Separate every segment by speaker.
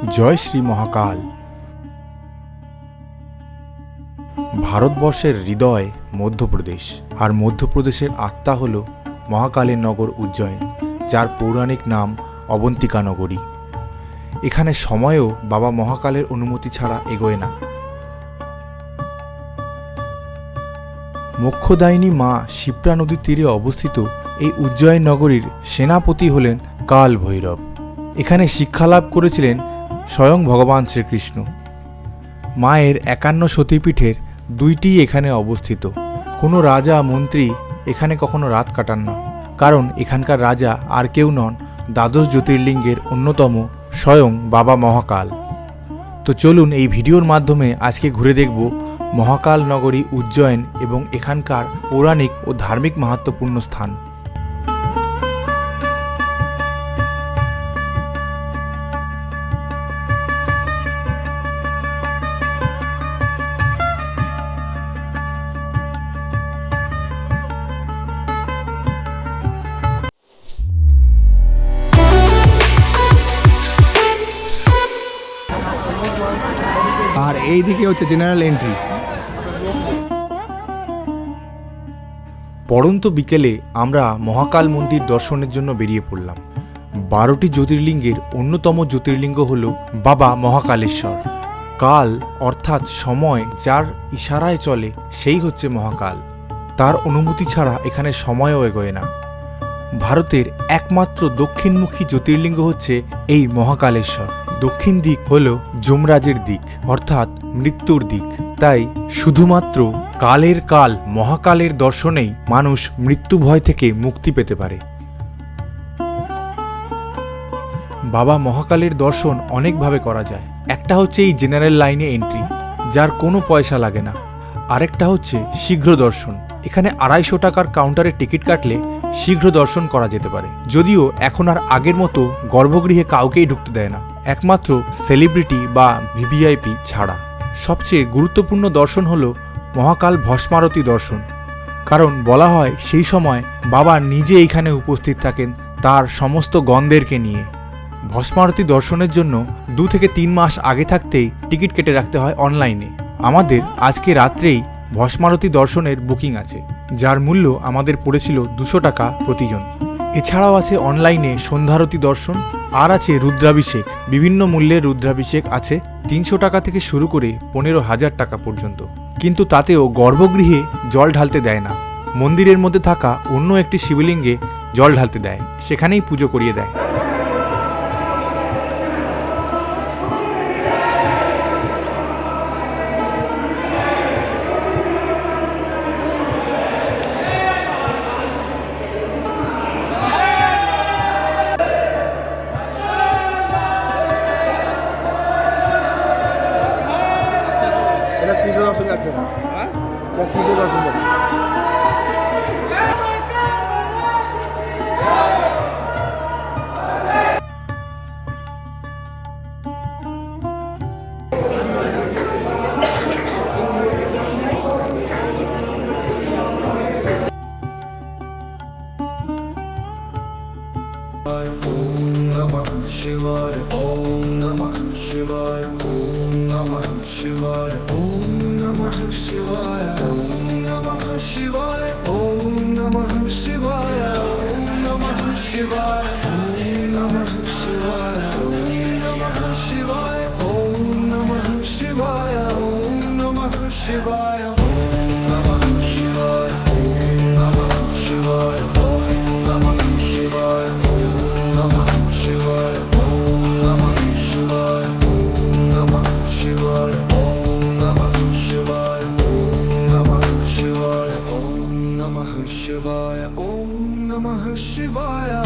Speaker 1: জয় শ্রী মহাকাল। ভারতবর্ষের হৃদয় মধ্যপ্রদেশ, আর মধ্যপ্রদেশের আত্মা হল মহাকালের নগর উজ্জয়ন, যার পৌরাণিক নাম অবন্তিকা নগরী। এখানে সময়ও বাবা মহাকালের অনুমতি ছাড়া এগোয় না। মোক্ষদায়িনী মা শিপ্রা নদীর তীরে অবস্থিত এই উজ্জয়ন নগরীর সেনাপতি হলেন কাল ভৈরব। এখানে শিক্ষালাভ করেছিলেন স্বয়ং ভগবান শ্রীকৃষ্ণ। মায়ের 51 সতীপীঠের 2টি এখানে অবস্থিত। কোনো রাজা মন্ত্রী এখানে কখনো রাত কাটান না, কারণ এখানকার রাজা আর কেউ নন, দ্বাদশ জ্যোতির্লিঙ্গের অন্যতম স্বয়ং বাবা মহাকাল। তো চলুন এই ভিডিওর মাধ্যমে আজকে ঘুরে দেখব মহাকাল নগরী উজ্জয়ন এবং এখানকার পৌরাণিক ও ধার্মিক মাহাত্ম্যপূর্ণ স্থান। আর এই দিকে হচ্ছে জেনারেল এন্ট্রি। পড়ন্ত বিকেলে আমরা মহাকাল মন্দির দর্শনের জন্য বেরিয়ে পড়লাম। 12টি জ্যোতির্লিঙ্গের অন্যতম জ্যোতির্লিঙ্গ হল বাবা মহাকালেশ্বর। কাল অর্থাৎ সময় যার ইশারায় চলে সেই হচ্ছে মহাকাল। তার অনুমতি ছাড়া এখানে সময়ও এগোয় না। ভারতের একমাত্র দক্ষিণমুখী জ্যোতির্লিঙ্গ হচ্ছে এই মহাকালেশ্বর। দক্ষিণ দিক হল যমরাজের দিক, অর্থাৎ মৃত্যুর দিক। তাই শুধুমাত্র কালের কাল মহাকালের দর্শনেই মানুষ মৃত্যু ভয় থেকে মুক্তি পেতে পারে। বাবা মহাকালের দর্শন অনেকভাবে করা যায়। একটা হচ্ছে এই জেনারেল লাইনে এন্ট্রি, যার কোনো পয়সা লাগে না। আরেকটা হচ্ছে শীঘ্র দর্শন। এখানে 250 টাকার কাউন্টারে টিকিট কাটলে শীঘ্র দর্শন করা যেতে পারে। যদিও এখন আর আগের মতো গর্ভগৃহে কাউকেই ঢুকতে দেয় না, একমাত্র সেলিব্রিটি বা ভিভিআইপি ছাড়া। সবচেয়ে গুরুত্বপূর্ণ দর্শন হল মহাকাল ভস্মারতি দর্শন, কারণ বলা হয় সেই সময় বাবা নিজে এইখানে উপস্থিত থাকেন তার সমস্ত গণদেরকে নিয়ে। ভস্মারতি দর্শনের জন্য 2 থেকে 3 মাস আগে থাকতেই টিকিট কেটে রাখতে হয় অনলাইনে। আমাদের আজকে রাত্রেই ভস্মারতি দর্শনের বুকিং আছে, যার মূল্য আমাদের পড়েছিল 200 টাকা প্রতিজন। এছাড়াও আছে অনলাইনে সন্ধ্যারতি দর্শন, আর আছে রুদ্রাভিষেক। বিভিন্ন মূল্যের রুদ্রাভিষেক আছে, 300 টাকা থেকে শুরু করে 15,000 টাকা পর্যন্ত। কিন্তু তাতেও গর্ভগৃহে জল ঢালতে দেয় না। মন্দিরের মধ্যে থাকা অন্য একটি শিবলিঙ্গে জল ঢালতে দেয়, সেখানেই পুজো করিয়ে দেয়।
Speaker 2: শীঘ্র দর্শন যাচ্ছে না, শীঘ্র দর্শন যাচ্ছে।
Speaker 3: Shivaya, Om Namah Shivaya, Om Namah Shivaya, Om Namah Shivaya, Om Namah Shivaya, Om Namah Shivaya, Om Namah Shivaya, Om Namah Shivaya, Om Namah Shivaya, Om Namah Shivaya, Om Namah Shivaya, Om Namah Shivaya, Om Namah Shivaya, Om Namah Shivaya, Om Namah Shivaya. Shivaya, Om Namah Shivaya.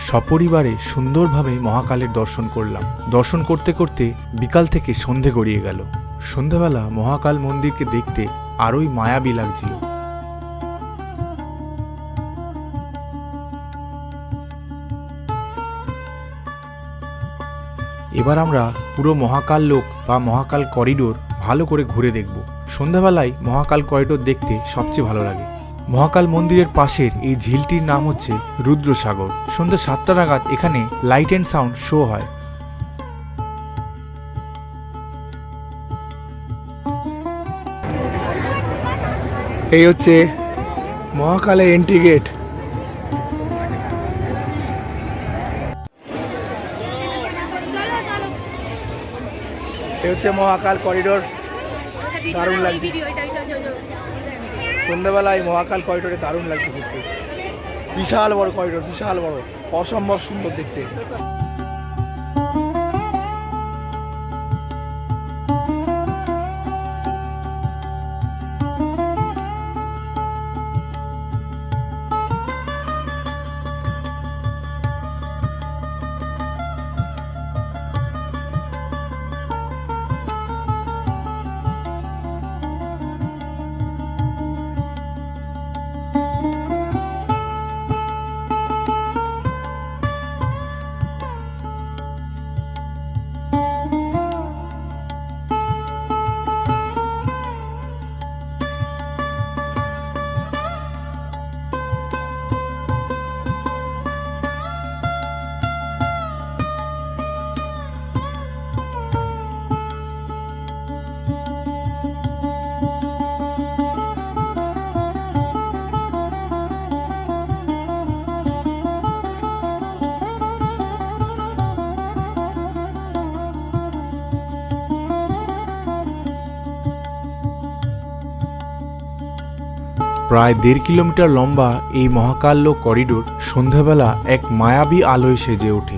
Speaker 1: সপরিবারে সুন্দরভাবে মহাকালের দর্শন করলাম। দর্শন করতে করতে বিকাল থেকে সন্ধে গড়িয়ে গেল। সন্ধেবেলা মহাকাল মন্দিরকে দেখতে আরোই মায়াবী লাগছিল। এবার আমরা পুরো মহাকাল লোক বা মহাকাল করিডোর ভালো করে ঘুরে দেখব। সন্ধ্যাবেলায় মহাকাল করিডোর দেখতে সবচেয়ে ভালো লাগে। মহাকাল মন্দিরের পাশের এই ঝিলটির নাম হচ্ছে রুদ্রসাগর। সন্ধ্যা 7টা নাগাদ এখানে লাইট অ্যান্ড সাউন্ড শো হয়।
Speaker 2: এই হচ্ছে মহাকালের এন্ট্রি গেট। এই হচ্ছে মহাকাল করিডোর। দারুণ লাগছে। সন্ধ্যাবেলায় মহাকাল করিডোরে দারুণ লাগছে ঘুরতে। বিশাল বড় করিডোর, বিশাল বড়, অসম্ভব সুন্দর দেখতে।
Speaker 1: প্রায় 1.5 কিলোমিটার লম্বা এই মহাকাল্য করিডোর সন্ধ্যাবেলা এক মায়াবী আলোয় সেজে ওঠে।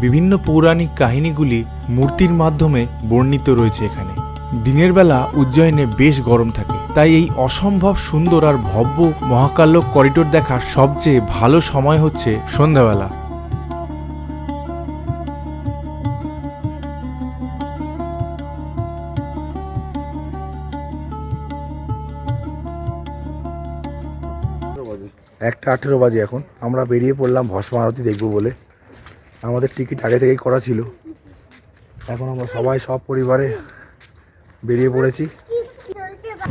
Speaker 1: বিভিন্ন পৌরাণিক কাহিনীগুলি মূর্তির মাধ্যমে বর্ণিত রয়েছে এখানে। দিনের বেলা উজ্জয়িনে বেশ গরম থাকে, তাই এই অসম্ভব সুন্দর আর ভব্য মহাকাল্য করিডোর দেখার সবচেয়ে ভালো সময় হচ্ছে সন্ধ্যাবেলা।
Speaker 2: একটা 18 বাজে এখন। আমরা বেরিয়ে পড়লাম ভস্ম আরতি দেখবো বলে। আমাদের টিকিট আগে থেকেই করা ছিল। এখন আমরা সবাই সব পরিবারে বেরিয়ে পড়েছি।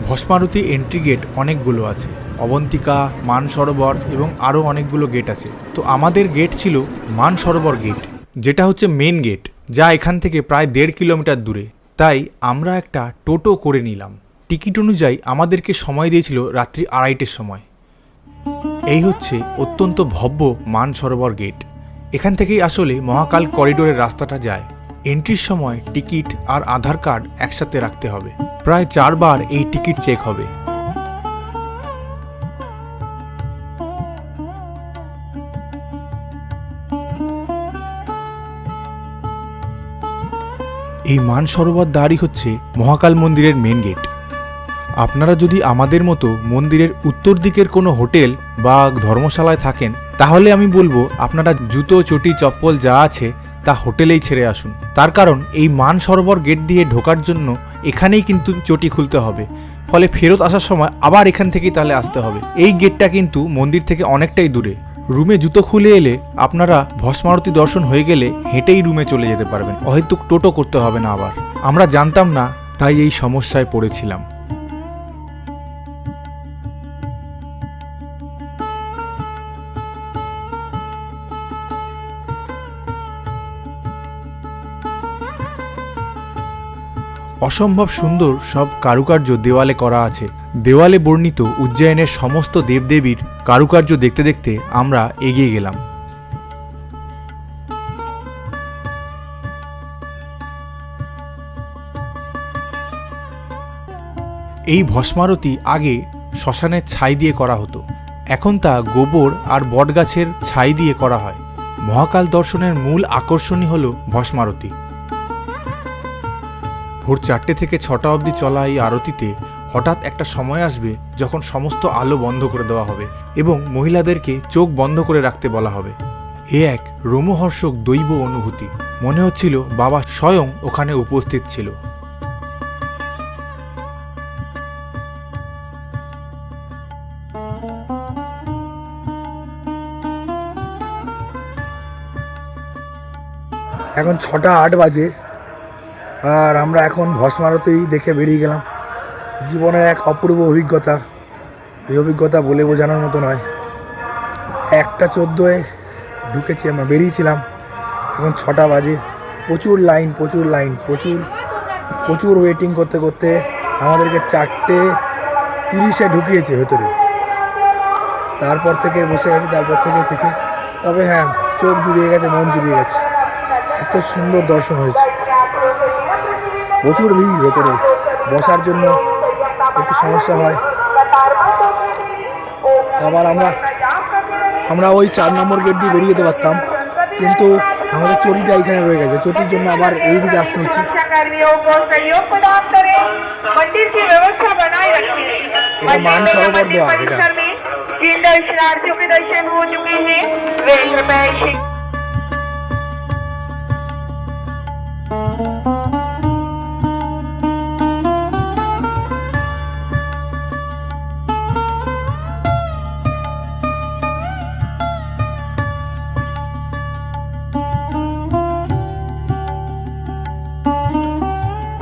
Speaker 1: ভস্মারতি এন্ট্রি গেট অনেকগুলো আছে, অবন্তিকা, মানসরোবর এবং আরও অনেকগুলো গেট আছে। তো আমাদের গেট ছিল মানসরোবর গেট, যেটা হচ্ছে মেন গেট, যা এখান থেকে প্রায় 1.5 কিলোমিটার দূরে। তাই আমরা একটা টোটো করে নিলাম। টিকিট অনুযায়ী আমাদেরকে সময় দিয়েছিল রাত্রি 2:30টার সময়। এই হচ্ছে অত্যন্ত ভব্য মানসরোবর গেট। এখান থেকেই আসলে মহাকাল করিডোরের রাস্তাটা যায়। এন্ট্রির সময় টিকিট আর আধার কার্ড একসাথে রাখতে হবে। প্রায় 4 বার এই টিকিট চেক হবে। এই মানসরোবর দ্বারই হচ্ছে মহাকাল মন্দিরের মেন গেট। আপনারা যদি আমাদের মতো মন্দিরের উত্তর দিকের কোনো হোটেল বা ধর্মশালায় থাকেন, তাহলে আমি বলবো আপনারা জুতো, চটি, চপ্পল যা আছে তা হোটেলেই ছেড়ে আসুন। তার কারণ এই মানসরোবর গেট দিয়ে ঢোকার জন্য এখানেই কিন্তু চটি খুলতে হবে, ফলে ফেরত আসার সময় আবার এখান থেকেই তাহলে আসতে হবে। এই গেটটা কিন্তু মন্দির থেকে অনেকটাই দূরে। রুমে জুতো খুলে এলে আপনারা ভস্মারতি দর্শন হয়ে গেলে হেঁটেই রুমে চলে যেতে পারবেন, অহেতুক টোটো করতে হবে না আবার। আমরা জানতাম না, তাই এই সমস্যায় পড়েছিলাম। অসম্ভব সুন্দর সব কারুকার্য দেওয়ালে করা আছে। দেওয়ালে বর্ণিত উজ্জয়িনের সমস্ত দেবদেবীর কারুকার্য দেখতে দেখতে আমরা এগিয়ে গেলাম। এই ভস্মারতি আগে শ্মশানের ছাই দিয়ে করা হতো, এখন তা গোবর আর বটগাছের ছাই দিয়ে করা হয়। মহাকাল দর্শনের মূল আকর্ষণই হল ভস্মারতি। ভোর 4টে থেকে 6টা অবধি চলা এই আরতিতে হঠাৎ একটা সময় আসবে যখন সমস্ত আলো বন্ধ করে দেওয়া হবে এবং মহিলাদেরকে চোখ বন্ধ করে রাখতে বলা হবে। এ এক রোমহর্ষক দৈব অনুভূতি। মনে হচ্ছিল বাবা স্বয়ং ওখানে উপস্থিত ছিল।
Speaker 2: এখন 6টা 8 বাজে আর আমরা এখন ভস্মারতি দেখে বেরিয়ে গেলাম। জীবনের এক অপূর্ব অভিজ্ঞতা। এই অভিজ্ঞতা বলে বোঝানোর মতো নয়। 1:14 ঢুকেছি, আমরা বেরিয়েছিলাম, এখন 6টা বাজে। প্রচুর লাইন, প্রচুর ওয়েটিং করতে করতে আমাদেরকে 4:30 ঢুকিয়েছে ভেতরে। তারপর থেকে বসে গেছে, তারপর থেকে দেখে, তবে হ্যাঁ, চোখ জুড়িয়ে গেছে, মন জুড়িয়ে গেছে, এত সুন্দর দর্শন হয়েছে। প্রচুর ভিড় ভেতরে, বসার জন্য একটু সমস্যা হয়। আবার আমরা ওই 4 নম্বর গেট দিয়ে বেরিয়ে যেতে পারতাম, কিন্তু আমাদের চটিটা এখানে রয়ে গেছে, চটির জন্য আবার এই দিকে আসতে হচ্ছে।
Speaker 4: कर्मियों को सहयोग प्रदान करें, मंदिर की व्यवस्था बनाए रखें।
Speaker 2: मान सरोवर
Speaker 4: मंदिर
Speaker 2: द्वार,
Speaker 4: परिसर में जिन दर्शनार्थियों के दर्शन हो चुके हैं वे कृपया